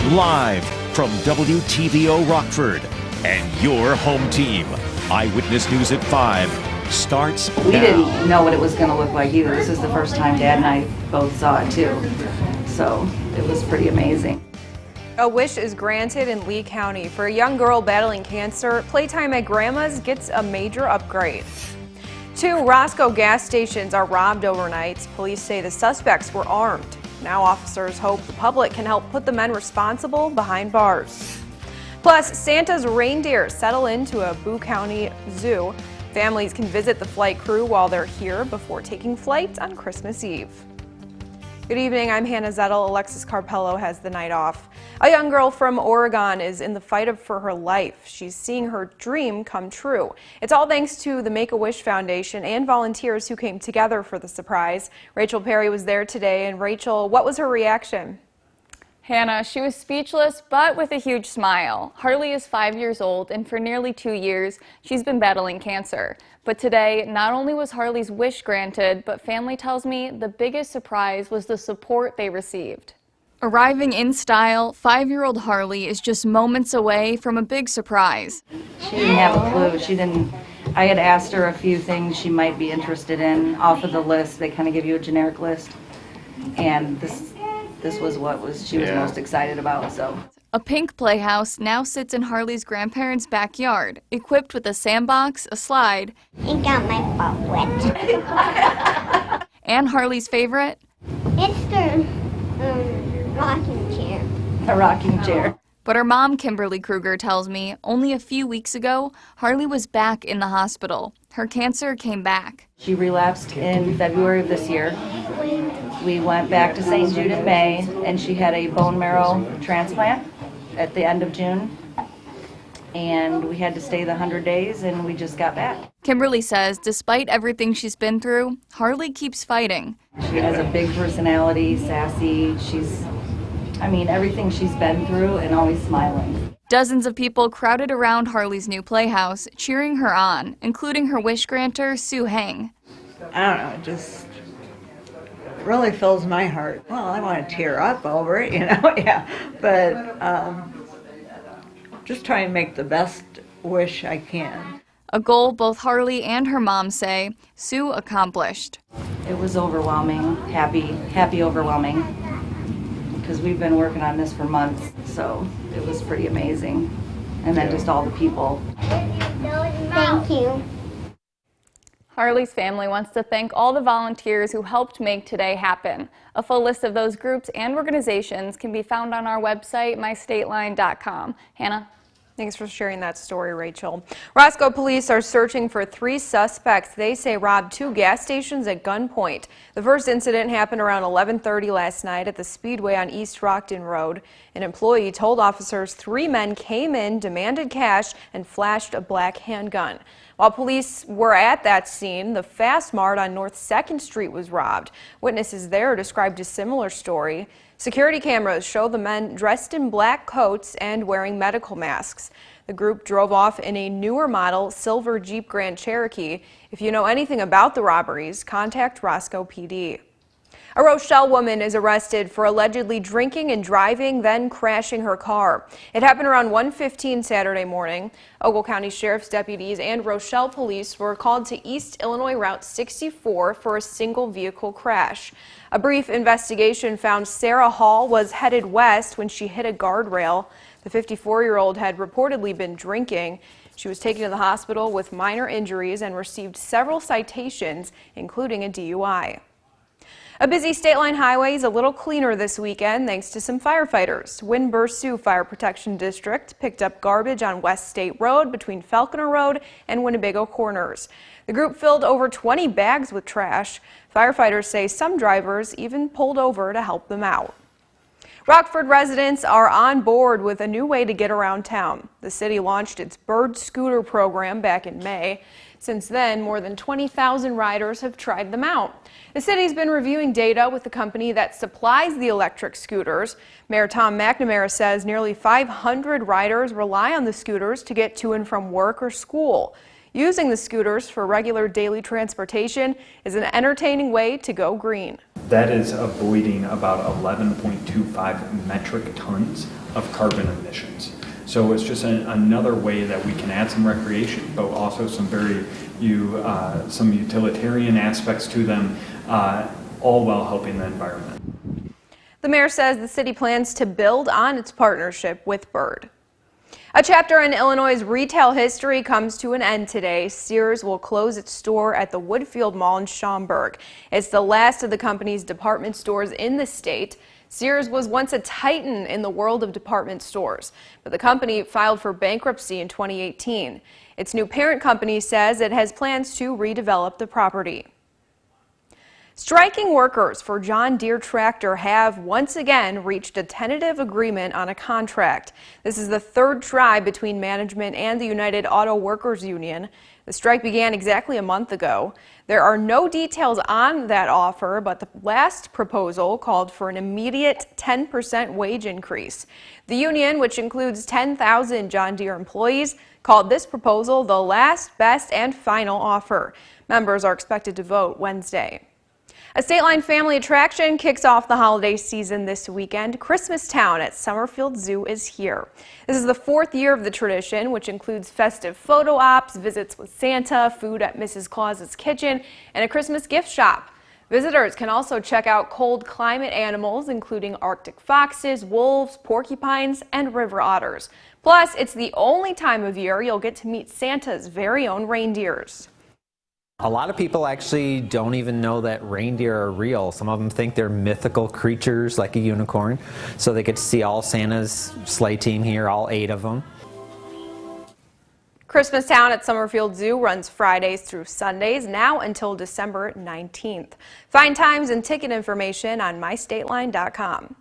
live from WTVO Rockford and your home team. Eyewitness News at 5 starts now. We didn't know what it was going to look like either. This is the first time Dad and I both saw it too. So it was pretty amazing. A wish is granted in Lee County. For a young girl battling cancer, playtime at Grandma's gets a major upgrade. 2 Roscoe gas stations are robbed overnight. Police say the suspects were armed. Now officers hope the public can help put the men responsible behind bars. Plus, Santa's reindeer settle into a Boone County zoo. Families can visit the flight crew while they're here before taking flight on Christmas Eve. Good evening, I'm Hannah Zettel. Alexis Carpello has the night off. A young girl from Oregon is in the fight for her life. She's seeing her dream come true. It's all thanks to the Make-A-Wish Foundation and volunteers who came together for the surprise. Rachel Perry was there today, and Rachel, what was her reaction? Hannah, she was speechless, but with a huge smile. Harley is 5 years old, and for nearly 2 years, she's been battling cancer. But today, not only was Harley's wish granted, but family tells me the biggest surprise was the support they received. Arriving in style, 5-year-old Harley is just moments away from a big surprise. She didn't have a clue. I had asked her a few things she might be interested in off of the list. They kind of give you a generic list. And this was what she was most excited about. So a pink playhouse now sits in Harley's grandparents' backyard, equipped with a sandbox, a slide, It got my butt wet. and Harley's favorite, It's the rocking chair. a rocking chair. But her mom, Kimberly Kruger, tells me only a few weeks ago, Harley was back in the hospital. Her cancer came back. She relapsed in February of this year. We went back to St. Jude in May, and she had a bone marrow transplant at the end of June. And we had to stay the 100 days, and we just got back. Kimberly says despite everything she's been through, Harley keeps fighting. She has a big personality, sassy. Everything she's been through, and always smiling. Dozens of people crowded around Harley's new playhouse, cheering her on, including her wish granter, Sue Heng. I don't know, it just really fills my heart. Well, I want to tear up over it, yeah. But just try and make the best wish I can. A goal both Harley and her mom say Sue accomplished. It was overwhelming, happy overwhelming, because we've been working on this for months, so it was pretty amazing. And then just all the people. Thank you. Harley's family wants to thank all the volunteers who helped make today happen. A full list of those groups and organizations can be found on our website, mystateline.com. Hannah? Thanks for sharing that story, Rachel. Roscoe police are searching for 3 suspects they say robbed 2 gas stations at gunpoint. The first incident happened around 11:30 last night at the Speedway on East Rockton Road. An employee told officers 3 men came in, demanded cash, and flashed a black handgun. While police were at that scene, the Fast Mart on North 2nd Street was robbed. Witnesses there described a similar story. Security cameras show the men dressed in black coats and wearing medical masks. The group drove off in a newer model silver Jeep Grand Cherokee. If you know anything about the robberies, contact Roscoe PD. A Rochelle woman is arrested for allegedly drinking and driving, then crashing her car. It happened around 1:15 Saturday morning. Ogle County Sheriff's deputies and Rochelle police were called to East Illinois Route 64 for a single vehicle crash. A brief investigation found Sarah Hall was headed west when she hit a guardrail. The 54-year-old had reportedly been drinking. She was taken to the hospital with minor injuries and received several citations, including a DUI. A busy state line highway is a little cleaner this weekend thanks to some firefighters. Winnebago Zoo Fire Protection District picked up garbage on West State Road between Falconer Road and Winnebago Corners. The group filled over 20 bags with trash. Firefighters say some drivers even pulled over to help them out. Rockford residents are on board with a new way to get around town. The city launched its Bird Scooter program back in May. Since then, more than 20,000 riders have tried them out. The city's been reviewing data with the company that supplies the electric scooters. Mayor McNamara says nearly 500 riders rely on the scooters to get to and from work or school. Using the scooters for regular daily transportation is an entertaining way to go green. That is avoiding about 11.25 metric tons of carbon emissions. So it's just another way that we can add some recreation, but also some some utilitarian aspects to them, all while helping the environment. The mayor says the city plans to build on its partnership with Bird. A chapter in Illinois' retail history comes to an end today. Sears will close its store at the Woodfield Mall in Schaumburg. It's the last of the company's department stores in the state. Sears was once a titan in the world of department stores, but the company filed for bankruptcy in 2018. Its new parent company says it has plans to redevelop the property. Striking workers for John Deere tractor have once again reached a tentative agreement on a contract. This is the third try between management and the United Auto Workers Union. The strike began exactly a month ago. There are no details on that offer, but the last proposal called for an immediate 10% wage increase. The union, which includes 10,000 John Deere employees, called this proposal the last, best, and final offer. Members are expected to vote Wednesday. A state line family attraction kicks off the holiday season this weekend. Christmas Town at Summerfield Zoo is here. This is the fourth year of the tradition, which includes festive photo ops, visits with Santa, food at Mrs. Claus's kitchen, and a Christmas gift shop. Visitors can also check out cold climate animals, including Arctic foxes, wolves, porcupines, and river otters. Plus, it's the only time of year you'll get to meet Santa's very own reindeers. A lot of people actually don't even know that reindeer are real. Some of them think they're mythical creatures like a unicorn. So they get to see all Santa's sleigh team here, all 8 of them. Christmas Town at Summerfield Zoo runs Fridays through Sundays, now until December 19th. Find times and ticket information on mystateline.com.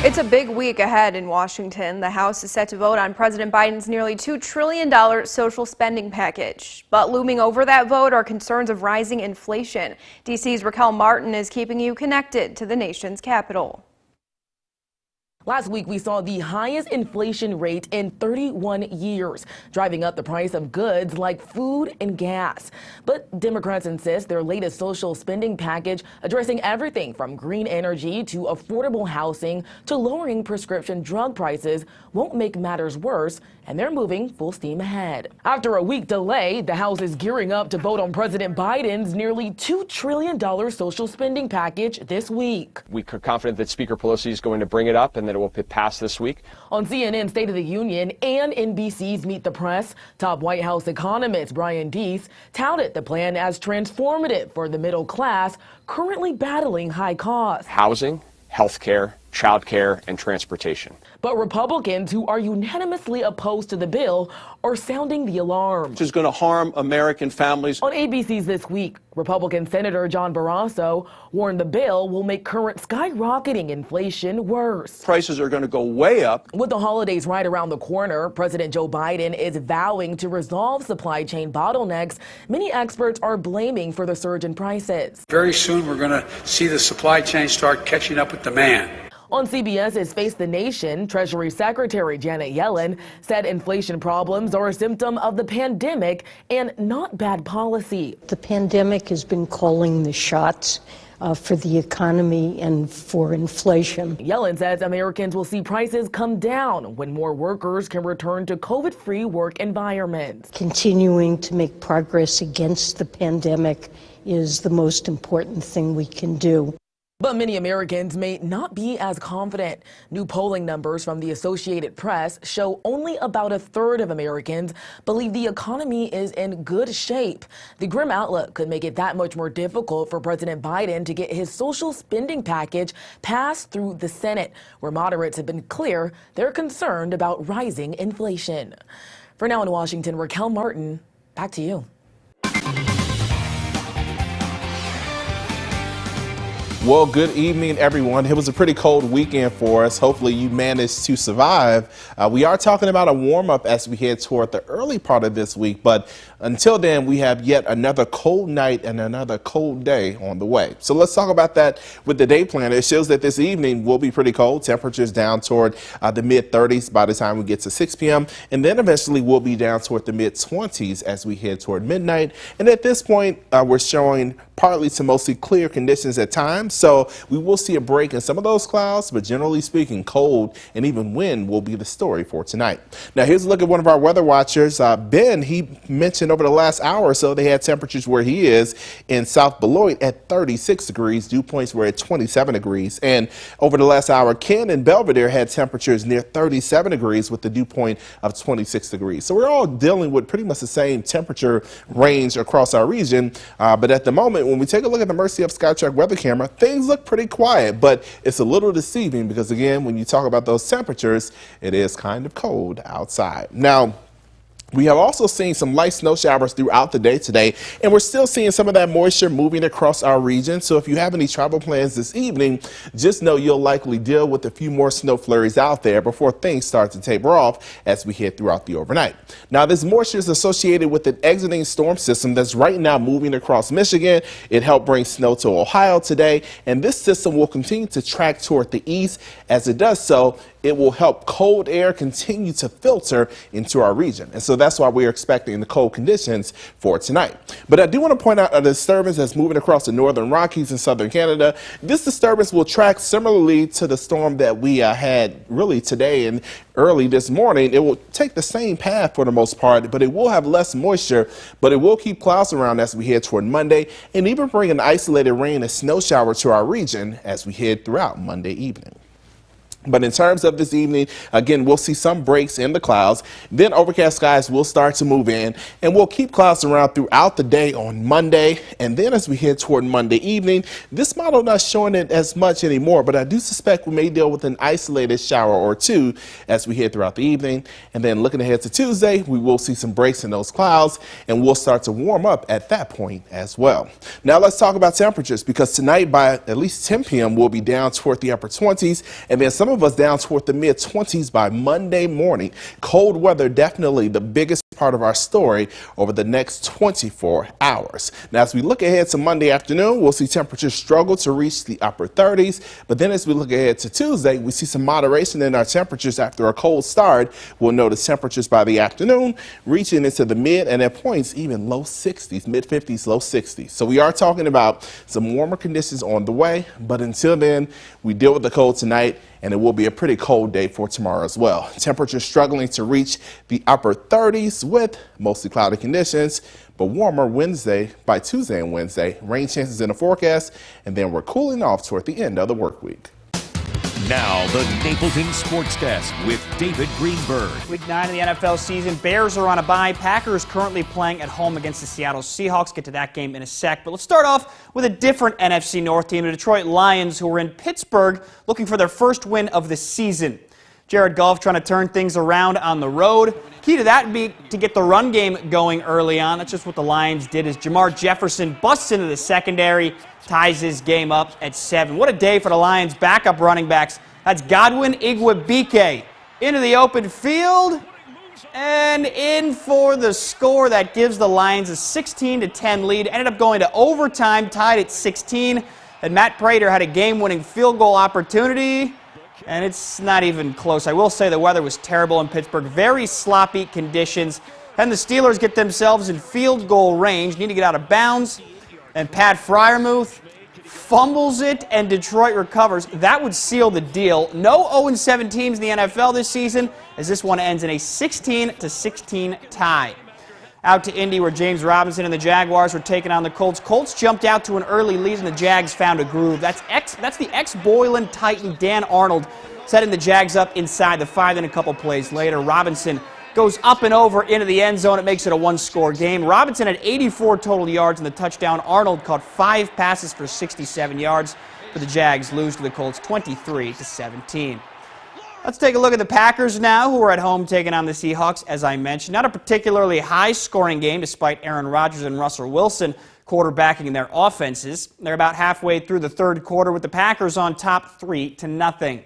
It's a big week ahead in Washington. The House is set to vote on President Biden's nearly $2 trillion social spending package. But looming over that vote are concerns of rising inflation. DC's Rochelle Martin is keeping you connected to the nation's capital. Last week, we saw the highest inflation rate in 31 years, driving up the price of goods like food and gas. But Democrats insist their latest social spending package, addressing everything from green energy to affordable housing to lowering prescription drug prices, won't make matters worse, and they're moving full steam ahead. After a week delay, the House is gearing up to vote on President Biden's nearly $2 trillion social spending package this week. We're confident that Speaker Pelosi is going to bring it up and that it will pass this week. On CNN's State of the Union and NBC's Meet the Press, top White House economist Brian Deese touted the plan as transformative for the middle class currently battling high costs. Housing, health care, child care, and transportation. But Republicans who are unanimously opposed to the bill are sounding the alarm. This is going to harm American families. On ABC's This Week, Republican Senator John Barrasso warned the bill will make current skyrocketing inflation worse. Prices are going to go way up. With the holidays right around the corner, President Joe Biden is vowing to resolve supply chain bottlenecks many experts are blaming for the surge in prices. Very soon we're going to see the supply chain start catching up with demand. On CBS's Face the Nation, Treasury Secretary Janet Yellen said inflation problems are a symptom of the pandemic and not bad policy. The pandemic has been calling the shots for the economy and for inflation. Yellen says Americans will see prices come down when more workers can return to COVID-free work environments. Continuing to make progress against the pandemic is the most important thing we can do. But many Americans may not be as confident. New polling numbers from the Associated Press show only about a third of Americans believe the economy is in good shape. The grim outlook could make it that much more difficult for President Biden to get his social spending package passed through the Senate, where moderates have been clear they're concerned about rising inflation. For now in Washington, Rochelle Martin, back to you. Well, good evening, everyone. It was a pretty cold weekend for us. Hopefully you managed to survive. We are talking about a warm-up as we head toward the early part of this week, but until then, we have yet another cold night and another cold day on the way. So let's talk about that with the day planner. It shows that this evening will be pretty cold. Temperatures down toward the mid-30s by the time we get to 6 p.m. And then eventually we'll be down toward the mid-20s as we head toward midnight. And at this point, we're showing partly to mostly clear conditions at times. So we will see a break in some of those clouds, but generally speaking, cold and even wind will be the story for tonight. Now, here's a look at one of our weather watchers. Ben, he mentioned over the last hour or so they had temperatures where he is in South Beloit at 36 degrees. Dew points were at 27 degrees. And over the last hour, Ken and Belvedere had temperatures near 37 degrees with the dew point of 26 degrees. So we're all dealing with pretty much the same temperature range across our region. But at the moment, when we take a look at the Mercy Up Skytrack weather camera, things look pretty quiet, but it's a little deceiving because, again, when you talk about those temperatures, it is kind of cold outside. Now, we have also seen some light snow showers throughout the day today, and we're still seeing some of that moisture moving across our region. So if you have any travel plans this evening, just know you'll likely deal with a few more snow flurries out there before things start to taper off as we head throughout the overnight. Now, this moisture is associated with an exiting storm system that's right now moving across Michigan. It helped bring snow to Ohio today, and this system will continue to track toward the east. As it does so, it will help cold air continue to filter into our region. And so that's why we're expecting the cold conditions for tonight. But I do want to point out a disturbance that's moving across the northern Rockies in southern Canada. This disturbance will track similarly to the storm that we had really today and early this morning. It will take the same path for the most part, but it will have less moisture, but it will keep clouds around as we head toward Monday and even bring an isolated rain and snow shower to our region as we head throughout Monday evening. But in terms of this evening, again, we'll see some breaks in the clouds. Then overcast skies will start to move in, and we'll keep clouds around throughout the day on Monday. And then as we head toward Monday evening, this model not showing it as much anymore, but I do suspect we may deal with an isolated shower or two as we head throughout the evening. And then looking ahead to Tuesday, we will see some breaks in those clouds, and we'll start to warm up at that point as well. Now let's talk about temperatures, because tonight by at least 10 p.m. we'll be down toward the upper 20s, and then some of us down toward the mid-20s by Monday morning. Cold weather definitely the biggest part of our story over the next 24 hours. Now, as we look ahead to Monday afternoon, we'll see temperatures struggle to reach the upper 30s. But then as we look ahead to Tuesday, we see some moderation in our temperatures after a cold start. We'll notice temperatures by the afternoon reaching into the mid and at points even low 60s, mid 50s, low 60s. So we are talking about some warmer conditions on the way. But until then, we deal with the cold tonight, and it will be a pretty cold day for tomorrow as well. Temperatures struggling to reach the upper 30s with mostly cloudy conditions, but warmer Wednesday by Tuesday and Wednesday. Rain chances in the forecast, and then we're cooling off toward the end of the work week. Now, the Napleton Sports Desk with David Greenberg. Week 9 of the NFL season. Bears are on a bye. Packers currently playing at home against the Seattle Seahawks. Get to that game in a sec. But let's start off with a different NFC North team, the Detroit Lions, who are in Pittsburgh looking for their first win of the season. Jared Goff trying to turn things around on the road. Key to that would be to get the run game going early on. That's just what the Lions did as Jamar Jefferson busts into the secondary, ties his game up at 7. What a day for the Lions' backup running backs. That's Godwin Igwebuike into the open field and in for the score that gives the Lions a 16-10 lead. Ended up going to overtime, tied at 16, and Matt Prater had a game-winning field goal opportunity. And it's not even close. I will say the weather was terrible in Pittsburgh. Very sloppy conditions. And the Steelers get themselves in field goal range. Need to get out of bounds. And Pat Freiermuth fumbles it, and Detroit recovers. That would seal the deal. No 0-7 teams in the NFL this season, as this one ends in a 16-16 tie. Out to Indy, where James Robinson and the Jaguars were taking on the Colts. Colts jumped out to an early lead, and the Jags found a groove. That's the ex-Boylan Titan Dan Arnold setting the Jags up inside the 5. Then a couple plays later, Robinson goes up and over into the end zone. It makes it a one-score game. Robinson had 84 total yards in the touchdown. Arnold caught 5 passes for 67 yards. But the Jags lose to the Colts 23-17. Let's take a look at the Packers now, who are at home taking on the Seahawks, as I mentioned. Not a particularly high-scoring game, despite Aaron Rodgers and Russell Wilson quarterbacking their offenses. They're about halfway through the third quarter with the Packers on top 3-0.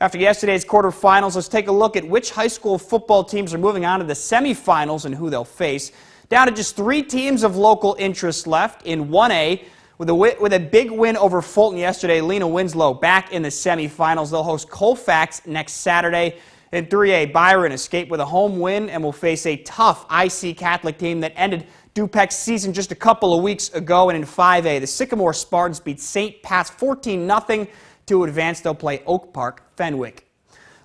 After yesterday's quarterfinals, let's take a look at which high school football teams are moving on to the semifinals and who they'll face. Down to just 3 teams of local interest left in 1A. With a big win over Fulton yesterday, Lena Winslow back in the semifinals. They'll host Colfax next Saturday. In 3A, Byron escaped with a home win and will face a tough IC Catholic team that ended Dupeck's season just a couple of weeks ago. And in 5A, the Sycamore Spartans beat St. Pat's 14-0 to advance. They'll play Oak Park Fenwick.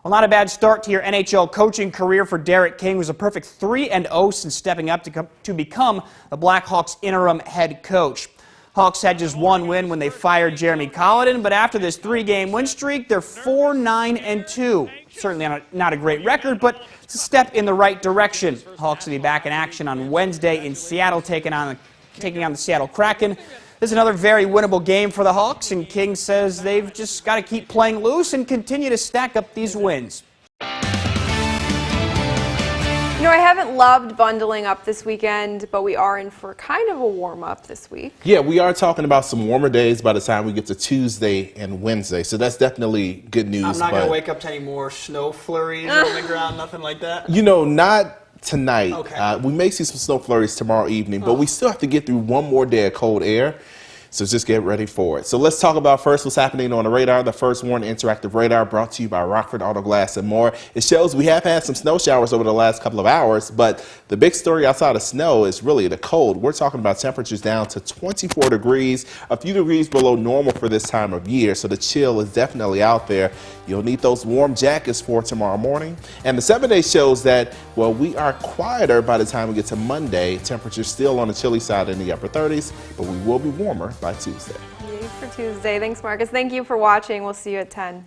Well, not a bad start to your NHL coaching career for Derek King. It was a perfect 3-0 since stepping up to become the Blackhawks interim head coach. Hawks had just 1 win when they fired Jeremy Colliton, but after this 3-game win streak, they're 4-9-2. Certainly not a great record, but it's a step in the right direction. Hawks will be back in action on Wednesday in Seattle, taking on the Seattle Kraken. This is another very winnable game for the Hawks, and King says they've just got to keep playing loose and continue to stack up these wins. You know, I haven't loved bundling up this weekend, but we are in for kind of a warm-up this week. Yeah, we are talking about some warmer days by the time we get to Tuesday and Wednesday, so that's definitely good news. I'm not going to wake up to any more snow flurries on the ground, nothing like that? You know, not tonight. Okay. We may see some snow flurries tomorrow evening, but we still have to get through one more day of cold air. So just get ready for it. So let's talk about first what's happening on the radar. The First Warn Interactive Radar brought to you by Rockford Auto Glass and more. It shows we have had some snow showers over the last couple of hours, but the big story outside of snow is really the cold. We're talking about temperatures down to 24 degrees, a few degrees below normal for this time of year. So the chill is definitely out there. You'll need those warm jackets for tomorrow morning. And the 7-day shows that, well, we are quieter by the time we get to Monday. Temperatures still on the chilly side in the upper 30s, but we will be warmer by Tuesday. Yay for Tuesday. Thanks, Marcus. Thank you for watching. We'll see you at 10.